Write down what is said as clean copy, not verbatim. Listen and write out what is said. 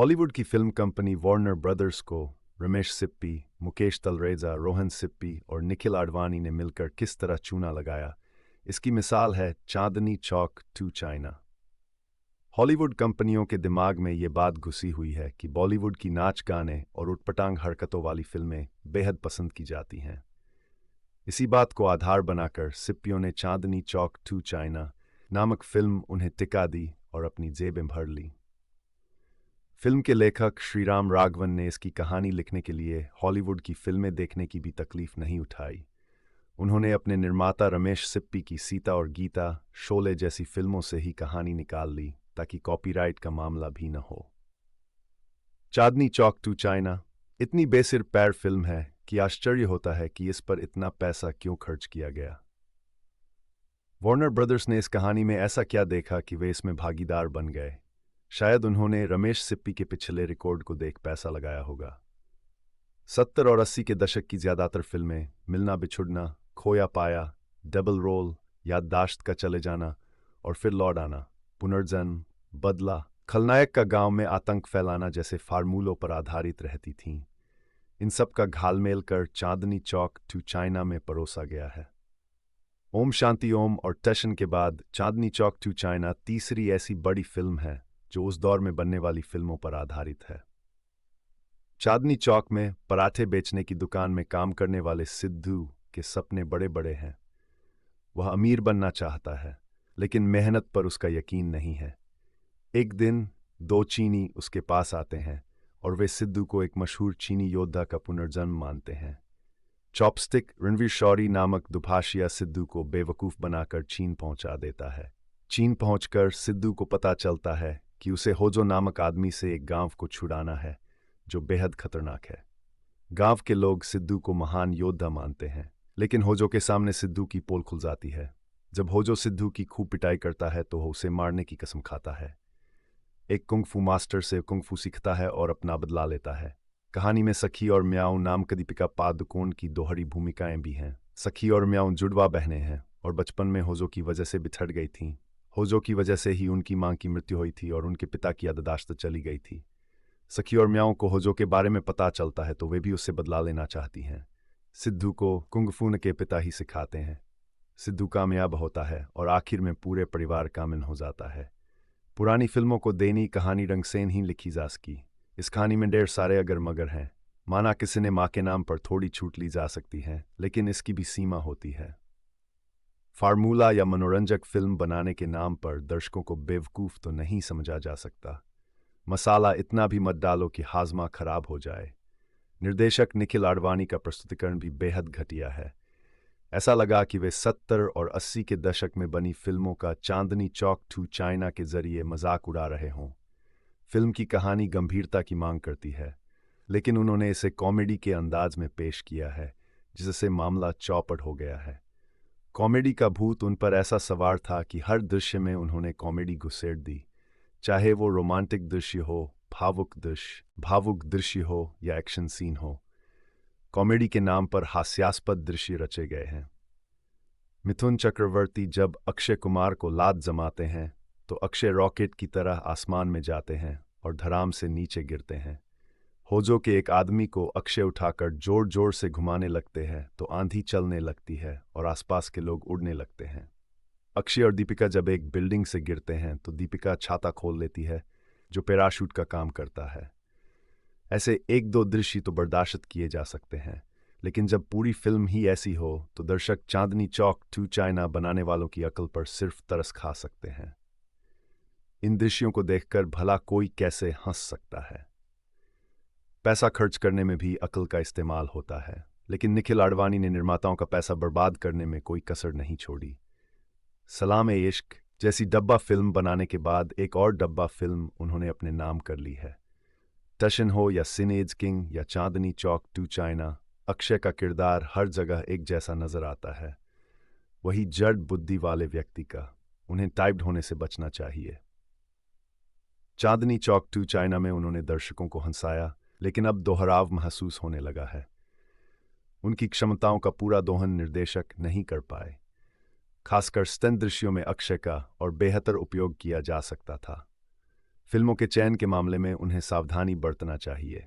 Hollywood की film company Warner brothers को रमेश सिप्पी, मुकेश तलरेजा, रोहन सिप्पी और निखिल आडवाणी ने मिलकर किस तरह चूना लगाया, इसकी मिसाल है Chandni Chowk to China. Hollywood कंपनियों के दिमाग में ये बात घुसी हुई है कि बॉलीवुड की नाच गाने और उटपटांग हरकतों वाली फिल्में बेहद पसंद की जाती हैं। इसी बात को आधार बनाकर सिप्पियों ने चांदनी चौक टू चाइना नामक फिल्म उन्हें टिका दी और अपनी जेबें भर ली। फिल्म के लेखक श्रीराम राघवन ने इसकी कहानी लिखने के लिए हॉलीवुड की फिल्में देखने की भी तकलीफ नहीं उठाई। उन्होंने अपने निर्माता रमेश सिप्पी की सीता और गीता, शोले जैसी फिल्मों से ही कहानी निकाल ली ताकि कॉपीराइट का मामला भी न हो। चांदनी चौक टू चाइना इतनी बेसिर पैर फिल्म है कि आश्चर्य होता है कि इस पर इतना पैसा क्यों खर्च किया गया। वार्नर ब्रदर्स ने इस कहानी में ऐसा क्या देखा कि वे इसमें भागीदार बन गए। शायद उन्होंने रमेश सिप्पी के पिछले रिकॉर्ड को देख पैसा लगाया होगा। 70 और 80 के दशक की ज्यादातर फिल्में मिलना बिछुड़ना, खोया पाया, डबल रोल, याददाश्त का चले जाना और फिर लौट आना, पुनर्जन्म, बदला, खलनायक का गांव में आतंक फैलाना जैसे फार्मूलों पर आधारित रहती थीं। इन सब का घालमेल कर चांदनी चौक टू चाइना में परोसा गया है। ओम शांति ओम और टशन के बाद चांदनी चौक टू चाइना तीसरी ऐसी बड़ी फिल्म है जो उस दौर में बनने वाली फिल्मों पर आधारित है। चांदनी चौक में पराठे बेचने की दुकान में काम करने वाले सिद्धू के सपने बड़े बड़े हैं। वह अमीर बनना चाहता है, लेकिन मेहनत पर उसका यकीन नहीं है। एक दिन 2 चीनी उसके पास आते हैं और वे सिद्धू को एक मशहूर चीनी योद्धा का पुनर्जन्म मानते हैं। चॉपस्टिक रणवीर शौरी नामक दुभाषिया सिद्धू को बेवकूफ़ बनाकर चीन पहुंचा देता है। चीन पहुंचकर सिद्धू को पता चलता है कि उसे होजो नामक आदमी से एक गांव को छुड़ाना है जो बेहद खतरनाक है। गांव के लोग सिद्धू को महान योद्धा मानते हैं, लेकिन होजो के सामने सिद्धू की पोल खुल जाती है। जब होजो सिद्धू की खूब पिटाई करता है तो वह उसे मारने की कसम खाता है। एक कुंग-फू मास्टर से कुंग-फू सीखता है और अपना बदला लेता है। कहानी में सखी और म्याऊ नाम की दीपिका पादुकोण की दोहरी भूमिकाएं भी हैं। सखी और म्याऊ जुड़वा बहनें हैं और बचपन में होजो की वजह से बिछड़ गई थीं। होजो की वजह से ही उनकी मां की मृत्यु हुई थी और उनके पिता की याददाश्त चली गई थी। सखी और म्याऊ को होजो के बारे में पता चलता है तो वे भी उससे बदला लेना चाहती हैं। सिद्धू को कुंग-फू के पिता ही सिखाते हैं। सिद्धू कामयाब होता है और आखिर में पूरे परिवार कामिल हो जाता है। पुरानी फिल्मों को देनी कहानी रंगसेन ही लिखी जा सकी। इस कहानी में ढेर सारे अगर मगर हैं। माना किसी ने माँ के नाम पर थोड़ी छूट ली जा सकती है, लेकिन इसकी भी सीमा होती है। फार्मूला या मनोरंजक फिल्म बनाने के नाम पर दर्शकों को बेवकूफ़ तो नहीं समझा जा सकता। मसाला इतना भी मत डालो कि हाजमा खराब हो जाए। निर्देशक निखिल आडवाणी का प्रस्तुतिकरण भी बेहद घटिया है। ऐसा लगा कि वे 70 और 80 के दशक में बनी फिल्मों का चांदनी चौक टू चाइना के जरिए मजाक उड़ा रहे हों। फिल्म की कहानी गंभीरता की मांग करती है, लेकिन उन्होंने इसे कॉमेडी के अंदाज में पेश किया है, जिससे मामला चौपट हो गया है। कॉमेडी का भूत उन पर ऐसा सवार था कि हर दृश्य में उन्होंने कॉमेडी घुसेड़ दी, चाहे वो रोमांटिक दृश्य हो, भावुक दृश्य हो या एक्शन सीन हो। कॉमेडी के नाम पर हास्यास्पद दृश्य रचे गए हैं। मिथुन चक्रवर्ती जब अक्षय कुमार को लात जमाते हैं तो अक्षय रॉकेट की तरह आसमान में जाते हैं और धड़ाम से नीचे गिरते हैं। होजो के एक आदमी को अक्षय उठाकर जोर जोर से घुमाने लगते हैं तो आंधी चलने लगती है और आसपास के लोग उड़ने लगते हैं। अक्षय और दीपिका जब एक बिल्डिंग से गिरते हैं तो दीपिका छाता खोल लेती है, जो पैराशूट का काम करता है। ऐसे 1-2 दृश्य तो बर्दाश्त किए जा सकते हैं, लेकिन जब पूरी फिल्म ही ऐसी हो तो दर्शक चांदनी चौक टू चाइना बनाने वालों की अकल पर सिर्फ तरस खा सकते हैं। इन दृश्यों को देखकर भला कोई कैसे हंस सकता है। पैसा खर्च करने में भी अकल का इस्तेमाल होता है, लेकिन निखिल आडवाणी ने निर्माताओं का पैसा बर्बाद करने में कोई कसर नहीं छोड़ी। सलाम ए इश्क जैसी डब्बा फिल्म बनाने के बाद एक और डब्बा फिल्म उन्होंने अपने नाम कर ली है। टशन हो या सिनेज किंग या चांदनी चौक टू चाइना, अक्षय का किरदार हर जगह एक जैसा नजर आता है। वही जड़ बुद्धि वाले व्यक्ति का। उन्हें टाइप्ड होने से बचना चाहिए। चांदनी चौक टू चाइना में उन्होंने दर्शकों को हंसाया, लेकिन अब दोहराव महसूस होने लगा है। उनकी क्षमताओं का पूरा दोहन निर्देशक नहीं कर पाए। खासकर स्तन दृश्यों में अक्षय का और बेहतर उपयोग किया जा सकता था। फिल्मों के चयन के मामले में उन्हें सावधानी बरतना चाहिए।